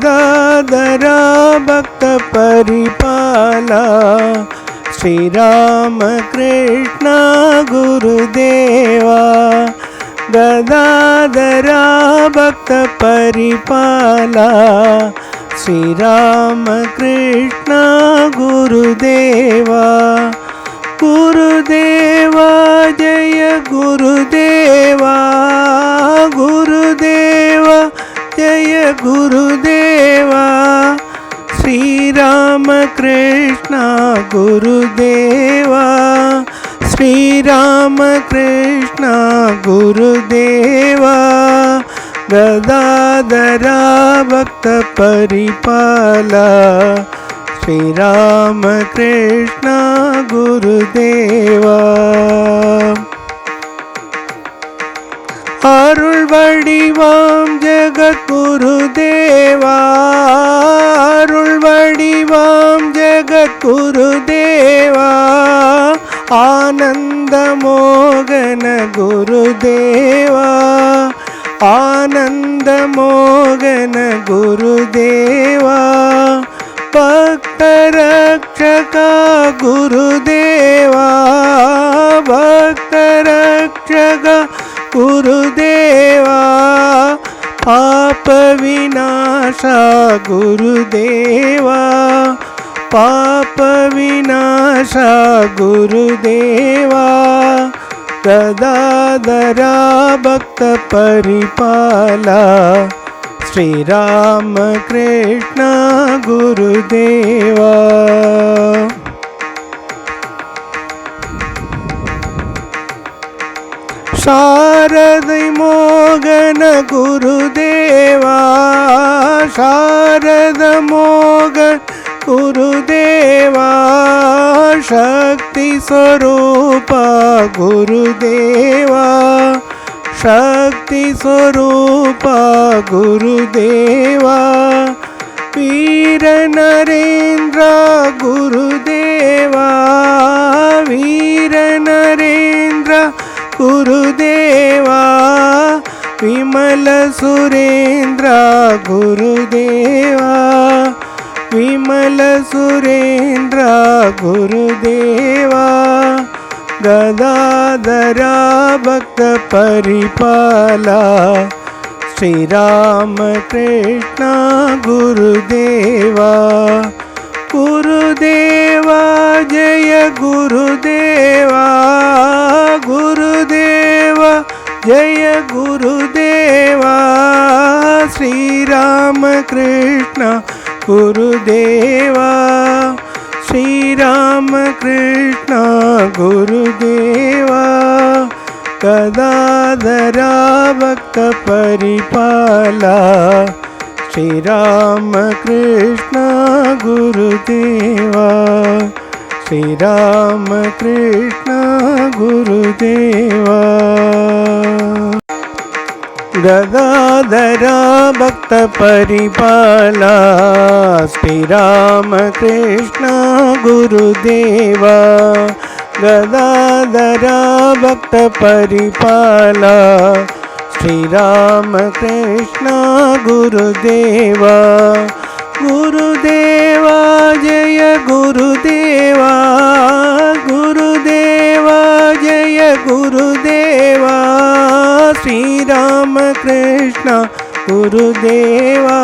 ಗದಾಧರ ಭಕ್ತ ಪರಿಪಾಲ ಶ್ರೀರಾಮ ಕೃಷ್ಣ ಗುರುದೇವ ಗದಾಧರ ಭಕ್ತ ಪರಿಪಾಲ ಶ್ರೀರಾಮ ಕೃಷ್ಣ ಗುರುದೇವ ಗುರುದೇವ ಜಯ ಗುರುದೇವ ಗುರುದೇವ ಜಯ ಗುರುದೇವ ಶ್ರೀರಾಮ ಕೃಷ್ಣ ಗುರುದೇವ ಶ್ರೀರಾಮ ಕೃಷ್ಣ ಗುರುದೇವ ಗದಾಧರ ಭಕ್ತ ಪರಿಪಾಲ ಶ್ರೀರಾಮ ಕೃಷ್ಣ ಗುರುದೇವ அருள் வடிவாம் ஜெகத்குருதேவா அருள் வடிவாம் ஜெகத்குருதேவா ஆனந்த மோகன குருதேவா ஆனந்த மோகன குருதேவா பக்தரக்ஷக குருதேவா பக்தரக்ஷக ಗುರುದೇವಾ ಪಾಪ ವಿನಾಶ ಗುರುದೇವಾ ಪಾಪ ವಿನಾಶ ಗುರುದೇವಾ ಗದಾಧರ ಭಕ್ತ ಪರಿಪಾಲ ಶ್ರೀರಾಮ ಕೃಷ್ಣ ಗುರುದೇವಾ ಶಾರದೈ ಮೋಗನ ಗುರುದೇವಾ ಶಾರದ ಮೋಗನ ಗುರುದೇವಾ ಶಕ್ತಿ ಸ್ವರೂಪ ಗುರುದೇವಾ ಶಕ್ತಿ ಸ್ವರೂಪ ಗುರುದೇವಾ ವೀರ ನರೇಂದ್ರ ಗುರುದೇವಾ ವೀರ ನರೇಂದ್ರ ಗುರುದೇವಾ ವಿಮಲ ಸುರೇಂದ್ರ ಗುರುದೇವಾ ವಿಮಲ ಸುರೇಂದ್ರ ಗುರುದೇವಾ ಗದಾಧರ ಭಕ್ತ ಪರಿಪಾಲ ಶ್ರೀರಾಮ ಕೃಷ್ಣ ಗುರುದೇವಾ ಗುರುದೇವಾ ಜಯ ಗುರುದೇವಾ ಗುರುದೇವ ಜಯ ಗುರುದೇವಾ ಶ್ರೀರಾಮ ಕೃಷ್ಣ ಗುರುದೇವಾ ಶ್ರೀರಾಮ ಕೃಷ್ಣ ಗುರುದೇವಾ ಗದಾಧರ ಭಕ್ತ ಪರಿಪಾಲ ಶ್ರೀರಾಮ ಕೃಷ್ಣ ಗುರುದೇವಾ ಶ್ರೀರಾಮ ಕೃಷ್ಣ ಗುರುದೇವಾ ಗದಾಧರ ಭಕ್ತ ಪರಿಪಾಲ ಶ್ರೀರಾಮ ಕೃಷ್ಣ ಗುರುದೇವಾ ಗದಾಧರ ಭಕ್ತ ಪರಿಪಾಲ ಶ್ರೀರಾಮ ಕೃಷ್ಣ ಗುರುದೇವಾ ಗುರುದೇವಾ ಜಯ ಗುರುದೇವಾ ಗುರುದೇವಾ ಜಯ ಗುರುದೇವಾ ಶ್ರೀರಾಮ ಕೃಷ್ಣ ಗುರುದೇವಾ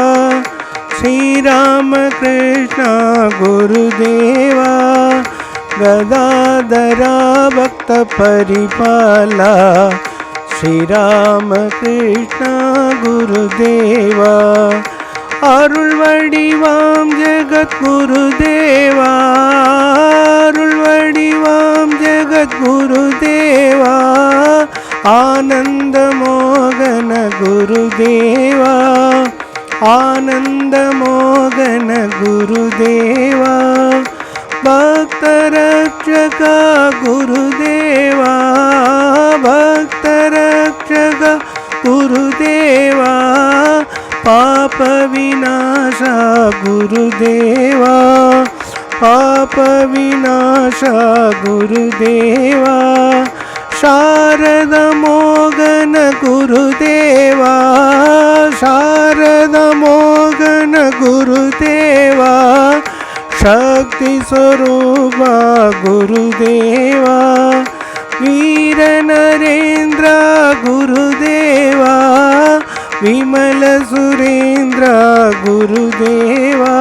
ಶ್ರೀರಾಮ ಕೃಷ್ಣ ಗುರುದೇವಾ ಗದಾಧರ ಭಕ್ತ ಪರಿಪಾಲ ಶ್ರೀರಾಮ ಕೃಷ್ಣ ಗುರುದೇವಾ அருள் வடிவாம் ஜெகத்குருதேவா அருள் வடிவாம் ஜெகத்குருதேவா ஆனந்த மோகன குருதேவா ஆனந்த மோகன குருதேவா பக்தரக்ஷக குருதேவா பக்தரக்ஷக குருதேவா ಪಾಪ ವಿನಾಶ ಗುರುದೇವಾ ಪಾಪ ವಿನಾಶ ಗುರುದೇವಾ ಶಾರದ ಮೋಗನ ಗುರುದೇವಾ ಶಾರದ ಮೋಗನ गुरुदेवा शक्ति स्वरूप गुरुदेवा वीर नरेंद्र गुरुदेवा विमल सुरेंद्र गुरुदेवा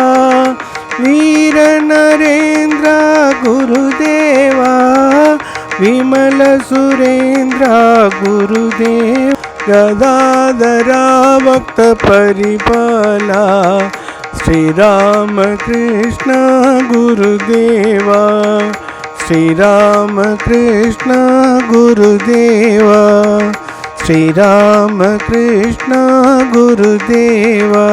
वीर नरेंद्र गुरुदेवा विमल सुरेंद्र गुरुदेव गदाधर भक्त परिपाला श्री राम कृष्ण गुरुदेवा श्री राम कृष्ण गुरुदेवा श्री राम कृष्ण गुरुदेवा।